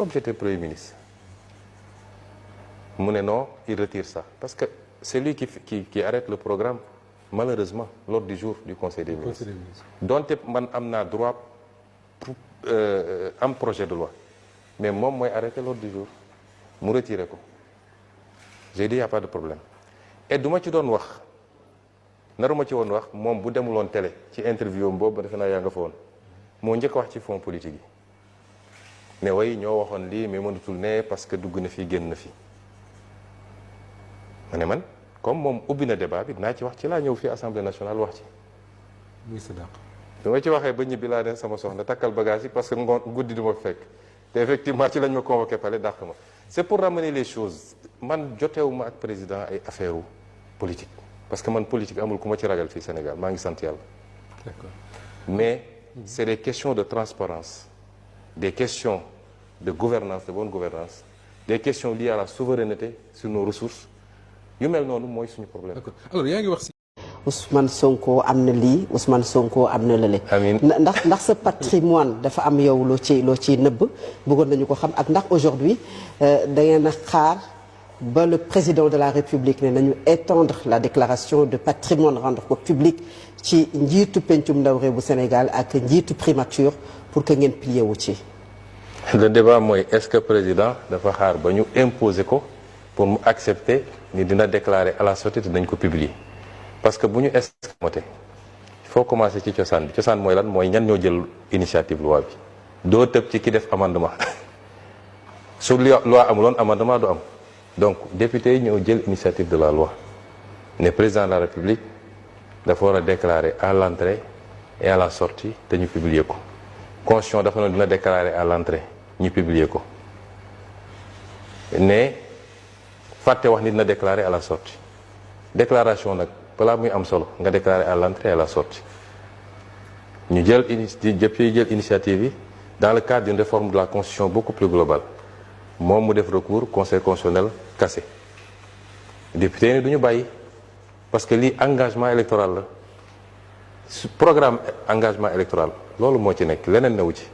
comme j'étais Premier ministre mu ne non il retire ça parce que c'est lui qui arrête le programme malheureusement l'ordre du jour du Conseil des ministres donte man am naa droit pour am projet de loi mais moom mooy arrêter l'ordre du jour mu retirer ko j'ai dit y a pas de problème et du ma ci doon wax naruma ci woon wax moom bu demuloon télé ci interview am boobu defe naa yaa nga fa woon moo njëkk wax ci fonds politique yi ne way ñoo waxoon lii mais mënatul ne parce que dugg na fii génn na fii ma ne man comme moom ubbi na débat bi dinaa ci wax ci laa ñëw fii assemblée nationale wax ci. muy sa dàq. bi ma ci waxee ba ñibbi laa ne sama soxna takkal bagage yi parce que ngoon guddi du ma fekk te effectivement ci lañ ma convoqué pale dàq ma c'est pour ramener les choses man jotewuma ak président ay affaire politique parce que man politique amul ku ma ci ragal fii Sénégal maa ngi sant yàlla. D'accord. Mais c'est des questions de transparence des questions de gouvernance de bonne gouvernance des questions liées à la souveraineté sur nos ressources yu mel noonu mooy suñu problème. D'accord. Alors yaa ngi wax si. Ousmane Sonko am na lii Ousmane Sonko am na lële. amiin ndax sa patrimoine dafa am yow loo ci nëbb bëggoon nañu ko xam ak ndax aujourd'hui da ngeen a xaar ba le président de la République ne nañu étendre la déclaration de patrimoine rendre ko public ci njiitu pencum ndaw réew bu Sénégal ak njiitu primature pour que ngeen plié wu ci. Le débat mooy est-ce que président dafa xaar ba ñu imposer ko pour mu accepter ni dina déclarer à la sortie te dañ ko publier parce que bu ñu escamoté il faut commencer ci cosaan bi cosaan mooy lan mooy ñan ñoo jël initiative loi bi doo tëb ci ki def amendement su loi amuloon amendement du am donc député yi ñoo jël initiative de la loi ne président de la République dafa war a déclarer à l'entrée et à la sortie te ñu publier ko constitution dafa noonu dina déclarer à l'entrée ñu publier ko ne fàtte wax ni dina déclarer à la sortie déclaration nag balaa muy am solo nga déclarer à l'entrée et à la sortie ñu jël initiative yi dans le cadre d'une réforme de la constitution beaucoup plus globale moom mu def recours conseil constitutionnel cassé député yi ni du ñu bàyyi parce que lii engagement électoral la programme engagement électoral loolu moo ci nekk leneen newu ci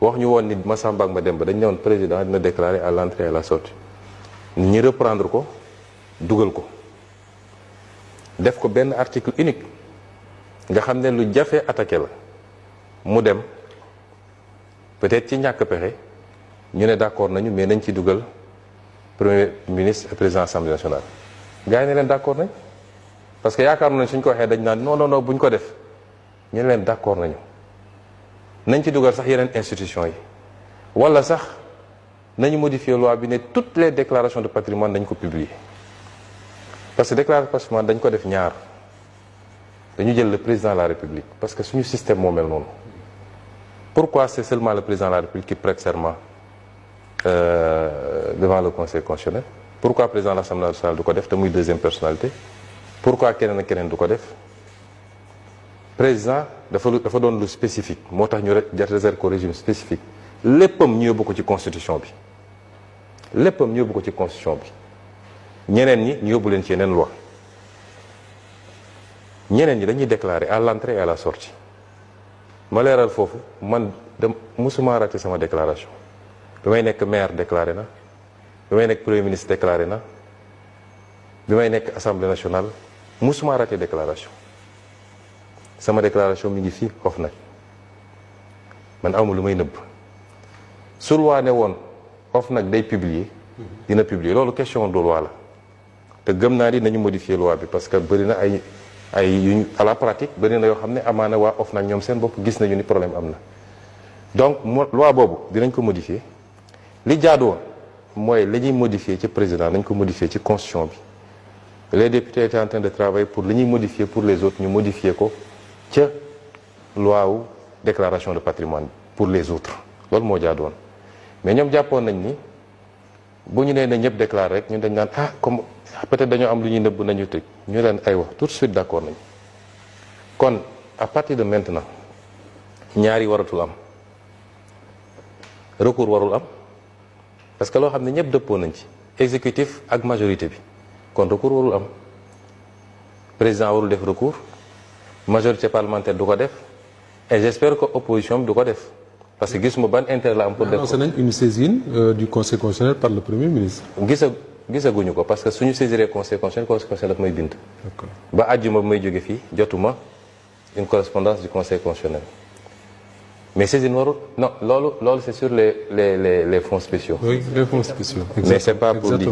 wax ñu woon ni Massamba ak Mademba dañ ne woon président dina déclarer à l'entrée et à la sortie ñi reprendre ko dugal ko def ko benn article unique nga xam ne lu jafe attaqué la mu dem peut-être ci ñàkk pexe ñu ne d'accord nañu mais nañ ci dugal premier ministre et président assemblée nationale gars yi ne leen d'accord nañ parce que yaakaar nañ suñ ko waxee dañ naan non non non buñ ko def ñu ne leen d'accord nañ ci dugal sax yeneen institution yi wala sax nañu modifier loi bi ne toutes les déclarations de patrimoine dañ ko publier parce que déclaration de patrimoine dañ ko def ñaar dañu jël le président de la République parce que suñu système moo mel noonu pourquoi c'est seulement le président de la République qui prête serment devant le conseil constitutionnel pourquoi président de l'Assemblée nationale du ko def te muy deuxième personnalité pourquoi keneen ak keneen du ko def président dafa doon lu spécifique moo tax ñu réserve ko régime spécifique léppam ñu yóbbu ko ci constitution bi léppam ñu yóbbu ko ci constitution bi ñeneen ñi ñu yóbbu leen ci yeneen loi ñeneen ñi dañuy déclarer à l'entrée et à la sortie ma leeral foofu man de musuma raté sama déclaration bi may nekk maire déclaré na bi may nekk premier ministre déclaré na bi may nekk assemblée nationale musuma raté déclaration sama déclaration mi ngi fii OFNAC man awma lu may nëbb su loi ne woon OFNAC day publier dina publier loolu question de loi la te gëm naa ni nañu modifier loi bi parce que bëri na ay yuñ à la pratique bëri na yoo xam ne amaana waa OFNAC ñoom seen bopp gis nañu ni problème am na donc loi boobu dinañ ko modifier li jaadu woon mooy li ñuy modifier ci président nañ ko modifier ci constitution bi les députés étaient en train de travailler pour li ñuy modifier pour les autres ñu modifier ko ca loi wu déclaration de patrimoine pour les autres loolu moo jaadu woon mais ñoom jàppoon nañ ni bu ñu nee na ñëpp déclaré rek ñun dañ naan comme peut-être dañoo am lu ñuy nëbb nañu tëj ñu leen ay wax tout de suite d'accord nañ kon à partir de maintenant ñaari waratul am recours warul am parce que loo xam ne ñëpp dëppoo nañ ci exécutif ak majorité bi kon recours warul am président warul def recours majorité parlementaire du ko def et j'espère que opposition bi du ko def parce que gisuma ban intérêt la am pour def annoncé nañ une saisine du conseil constitutionnel par le premier ministre. gisaguñu ko parce que suñu saisiree conseil constitutionnel daf may bind. D'accord. ba àjjuma bi may jóge fii jotuma une correspondance du conseil constitutionnel mais saisine warul non loolu c'est sur les fonds spéciaux. Oui, les fonds spéciaux. Mais c'est pas pour lii.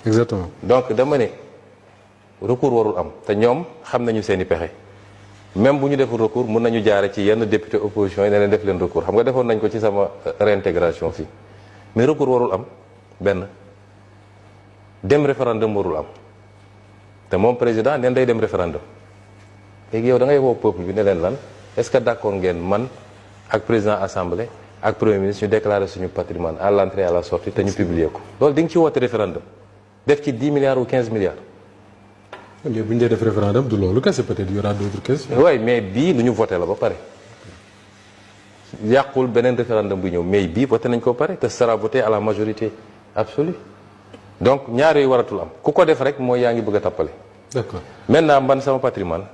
Exactement. donc dama ne recours warul am te ñoom xam nañu seen i pexe même bu ñu deful recours mun nañu jaare ci yenn député opposition yi ne leen def leen recours xam nga defoon nañ ko ci sama réintégration fii mais recours warul am benn dem référendum warul am te moom président neen day dem référendum léegi yow da ngay woo peuple bi ne leen lan est-ce que d'accord ngeen man ak président assemblée ak premier ministre ñu déclarer suñu patrimoine à l'entrée et à la sortie te ñu publier ko loolu di nga ci woote référendum def ci 10 milliards ou 15 milliards. mais bu ñu dee def référendum du loolu kese peut-être y aura d'autres questions. oui mais bii lu ñu voté la ba pare yàqul beneen référendum bu ñëw mais bii voté nañ ko ba pare te sera voté à la majorité absolue donc ñaar yooyu waratul am ku ko def rek mooy yaa ngi bëgg a tappale. D'accord. maintenant man sama patrimoine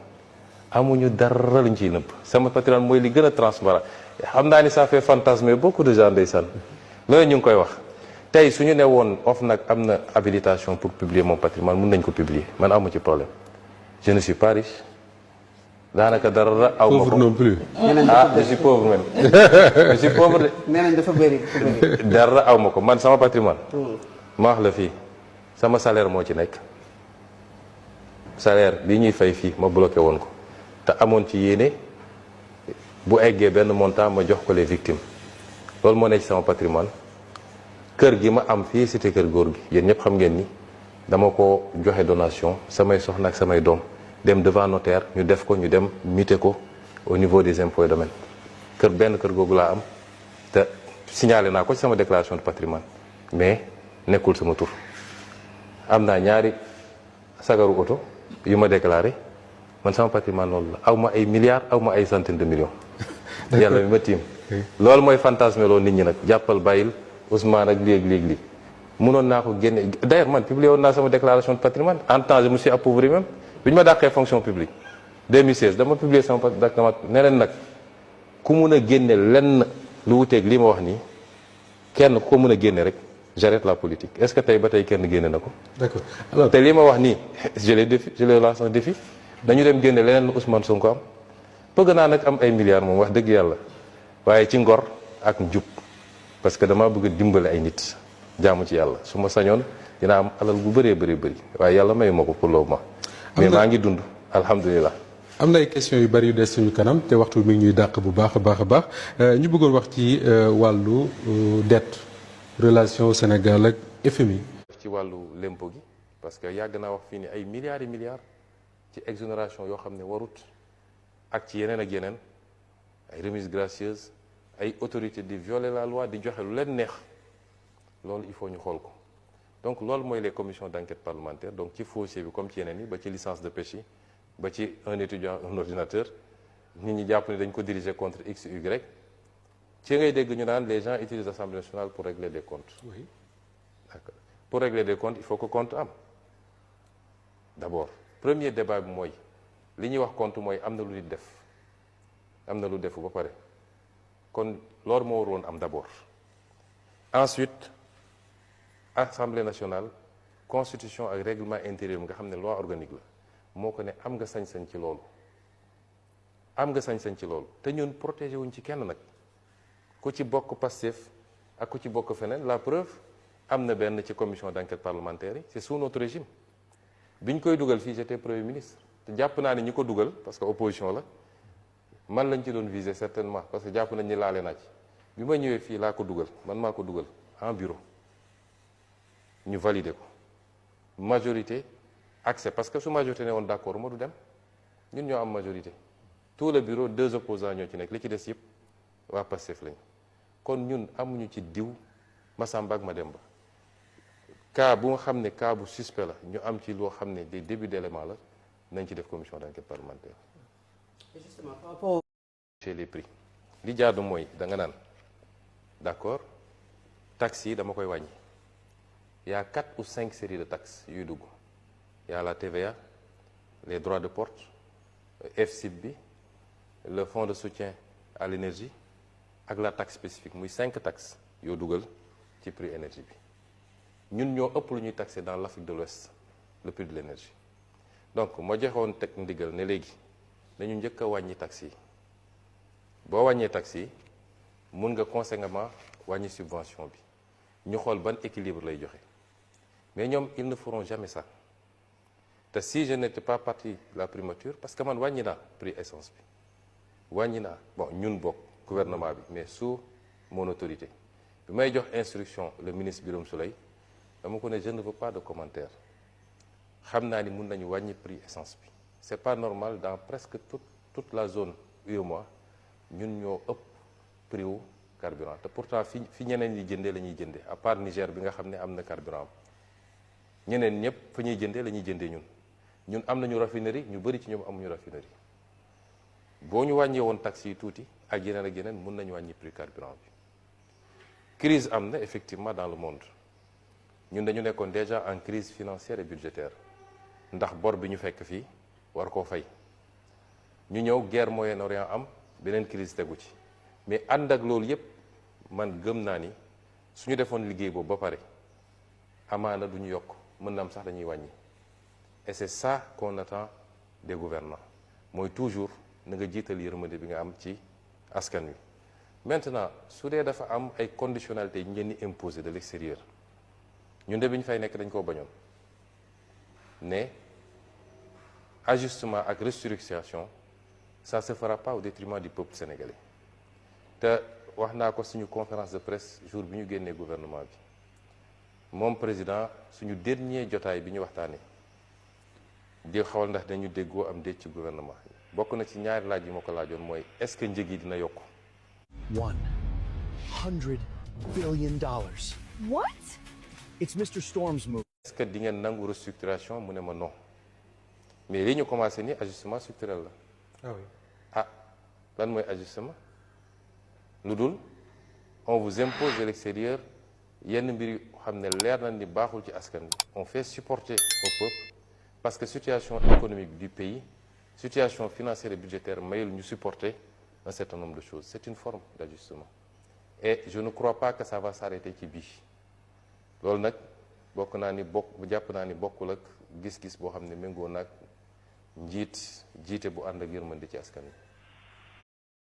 amuñu dara luñ ciy nëbb sama patrimoine mooy li gën a transparent xam naa ni ça fait fantasmer beaucoup de gens ndeysaan loolu ñu ngi koy wax tey suñu ne woon OFNAC am na habilitation pour publier mon patrimoine mun nañ ko publier man amu ci problème je ne suis pas riche daanaka dara aw ma ko Pauvre non plus. ah je suis pauvre même je suis pauvre de nee nañ dafa bëri. dara aw ma ko man sama patrimoine ma wax la fii sama salaire moo ci nekk salaire bi ñuy fay fii ma bloqué woon ko te amoon ci yéene bu eggee benn montant ma jox ko les victimes loolu moo nekk ci sama patrimoine kër gi ma am fii cité kër góor gi yéen ñëpp xam ngeen ni dama ko joxe donation samay soxna ak samay doom dem devant notaire ñu def ko ñu dem muté ko au niveau des impôts et domaines benn kër googu laa am te signalé naa ko ci sama déclaration de patrimoine mais nekkul sama tur am naa ñaari sagaru oto yu ma déclaré man sama patrimoine loolu la aw ma ay milliards aw ma ay centaines de millions yàlla mi ma tiim loolu mooy fantasme loolu nit ñi nag jàppal bàyyil Ousmane ak léegi mënoon naa ko génne d'ailleurs man publié woon naa sama déclaration de patrimoine en temps je me suis appauvri même bi ñu ma dàqee fonction publique 2016 dama publié sama patrimoine ne leen nag ku mun a génne lenn lu wuteeg lii ma wax nii kenn ku ko mën a génne rek j'arrête la politique est-ce que tey ba tey kenn génne na ko. D'accord. Alors te lii ma wax nii je les lance un défi dañu dem génne leneen lu Ousmane Sonko am bëgg naa nag am ay milliards moom wax dëgg yàlla waaye ci ngor ak njub parce que dama bëgg a dimbale ay nit jaamu ci yàlla su ma sañoon dina am alal bu bëree bëri waaye yàlla mayu ma ko pour le moment. mais maa ngi dund alhamdulilah. am na ay questions yu bari yu des suñu kanam te waxtu mi ngi ñuy dàq bu baax a baax ñu bëggoon wax ci wàllu dette relation Sénégal ak FMI. ci wàllu lempo gi parce que yàgg naa wax fii ni ay milliards et milliards ci exonération yoo xam ne warut ak ci yeneen ak yeneen ay remises gracieuses ay autorités di violer la loi di joxe lu leen neex loolu il faut ñu xool ko donc loolu mooy les commissions d'enquête parlementaire donc ci foncier bi comme ci yeneen yi ba ci licence de pêche yi ba ci un étudiant un ordinateur nit ñi jàpp ne dañ ko diriger contre x y ci ngay dégg ñu naan les gens utilisent l'Assemblée nationale pour régler des comptes. Oui. D'accord. Pour régler des comptes il faut que compte am d'abord premier débat bi mooy li ñuy wax compte mooy am na lu nit def am na lu defu ba pare kon loolu moo waroon am d'abord ensuite Assemblée nationale constitution ak règlement intérieur nga xam ne loi organique la moo ko ne am nga sañ-sañ ci loolu am nga sañ-sañ ci loolu te ñun protégé wuñ ci kenn nag ku ci bokk Pastef ak ku ci bokk feneen la preuve am na benn ci commission d'enquête parlementaire yi c'est sous notre régime bi ñu koy dugal fii j'étais premier ministre te jàpp naa ne ñi ko dugal parce que opposition la man lañ ci doon viser certainement parce que jàpp nañ ni laale naa ci bi ma ñëwee fii laa ko dugal man maa ko dugal en bureau ñu valider ko majorité accès parce que su majorité ne woon d'accord ma du dem ñun ñoo am majorité tout le bureau 2 opposants ñoo ci nekk li ci des yëpp waa Pastef lañ kon ñun amuñu ci diw Massamba ak Mademba cas bu nga xam ne cas bu suspect la ñu am ci loo xam ne des débuts d'éléments la nañ ci def commission d'enquête parlementaire. Justement par rapport chez les prix li jaadu mooy da nga naan d'accord taxes yi dama koy wàññi il y a 4 ou 5 séries de taxes yuy dugg il y a la TVA les droits de porte FCIB bi le fonds de soutien à l'énergie ak la taxe spécifique muy 5 taxes yoo dugal ci prix énergie bi ñun ñoo ëpp lu ñuy taxé dans l'Afrique de l'Ouest le prix de l'énergie donc moo joxoon teg ndigal ne léegi nañu njëkk a wàññi taxes yi boo wàññee taxes yi mun nga conséquemment wàññi subvention bi ñu xool ban équilibre lay joxe mais ñoom ils ne feront jamais ça te si je n'étais pas parti la primature parce que man wàññi naa prix essence bi wàññi naa bon ñun bokk gouvernement bi mais sous mon autorité bi may jox instruction le ministre Birame Souleye dama ko ne je ne veux pas de commentaire xam naa ni mun nañu wàññi prix essence bi c'est pas normal dans presque toute la zone UEMOA ñun ñoo ëpp prix wu carburant te pourtant fi ñeneen ñi jëndee la ñuy jëndee à part Niger bi nga xam ne am na carburant ñeneen ñëpp fa ñuy jëndee la ñuy jëndee ñun am nañu raffinerie ñu bëri ci ñoom amuñu raffinerie boo ñu wàññee woon taxes yi tuuti ak yeneen mun nañu wàññi prix carburant bi crise am na effectivement dans le monde ñun dañu nekkoon déjà en crise financière et budgétaire ndax bor bi ñu fekk fii war koo fay ñu ñëw guerre Moyen-Orient am beneen crise tegu ci mais ànd ak loolu yépp man gëm naa ni suñu defoon liggéey boobu ba pare amaana du ñu yokk mën na am sax dañuy wàññi et c'est ça qu'on attend des gouvernants mooy toujours na nga jiital yërmande bi nga am ci askan wi maintenant su dee dafa am ay conditionnalités yi ñu leen di imposer de l'extérieur ñun de bi ñu fay nekk dañ koo bañoon ne ajustement ak restructuration ça se fera pas au détriment du peuple sénégalais te wax naa ko suñu conférence de presse jour bi ñu génnee gouvernement bi moom président suñu dernier jotaay bi ñu waxtaanee di xawal ndax dañu déggoo am déet ci gouvernement bokk na ci ñaari laaj yi ma ko laajoon mooy est-ce que njëg yi dina yokku. $100 billion. What? It's Mr. Storm's move. est-ce que di ngeen nangu restructuration mu ne ma non mais li ñu commencé ni ajustement structurel la. ah oui ah lan mooy ajustement lu dul on vous impose de l'extérieur yenn mbir yu xam ne leer na ni baaxul ci askan bi on fait supporter au peuple parce que situation économique du pays situation financière et budgétaire mayul ñu supporter un certain nombre de choses c'est une forme d'ajustement et je ne crois pas que ça va s'arrêter ci bii loolu nag jàpp naa ni bokkul ak gis-gis boo xam ne méngoo nag jiite bu ànd ak yërmande ci askan wi